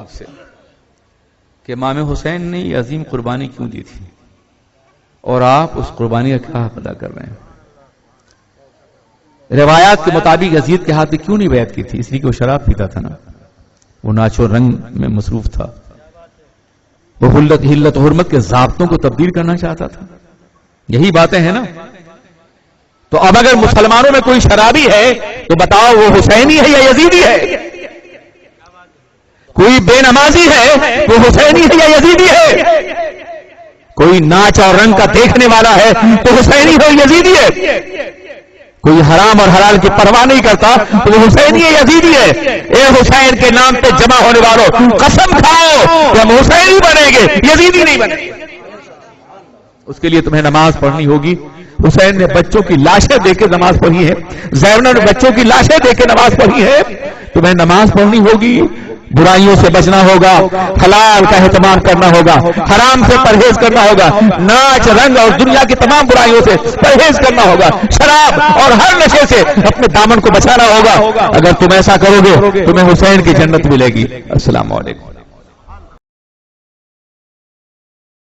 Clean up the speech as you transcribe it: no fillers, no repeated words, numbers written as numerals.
آپ سے کہ امام حسین نے یہ عظیم قربانی کیوں دی تھی اور آپ اس قربانی کا کیا حق ادا کر رہے ہیں. روایات کے مطابق یزید کے ہاتھ میں کیوں نہیں بیعت کی تھی؟ اس لیے کہ وہ شراب پیتا تھا نا، وہ ناچ و رنگ میں مصروف تھا، وہ حلت و حرمت کے ضابطوں کو تبدیل کرنا چاہتا تھا. یہی باتیں ہیں نا. تو اب اگر مسلمانوں میں کوئی شرابی ہے تو بتاؤ وہ حسینی ہے یا یزیدی ہے؟ کوئی بے نمازی ہے وہ حسینی ہے یا یزیدی ہے؟ کوئی ناچ اور رنگ کا دیکھنے والا ہے تو حسینی ہے یا یزیدی ہے؟ کوئی حرام اور حلال کی پرواہ نہیں کرتا تو وہ حسینی ہے یا یزیدی ہے؟ اے حسین کے نام پہ جمع ہونے والوں قسم کھاؤ کہ ہم حسینی بنیں گے، یزیدی نہیں بنیں گے. اس کے لیے تمہیں نماز پڑھنی ہوگی. حسین نے بچوں کی لاشیں دیکھ کے نماز پڑھی ہے، زینب نے بچوں کی لاشیں دیکھ کے نماز پڑھی ہے. تمہیں نماز پڑھنی ہوگی، برائیوں سے بچنا ہوگا، حلال کا اہتمام کرنا ہوگا، حرام سے پرہیز کرنا ہوگا، ناچ رنگ اور دنیا کی تمام برائیوں سے پرہیز کرنا ہوگا، شراب اور ہر نشے سے اپنے دامن کو بچانا ہوگا. اگر تم ایسا کرو گے تمہیں حسین کی جنت ملے گی. السلام علیکم.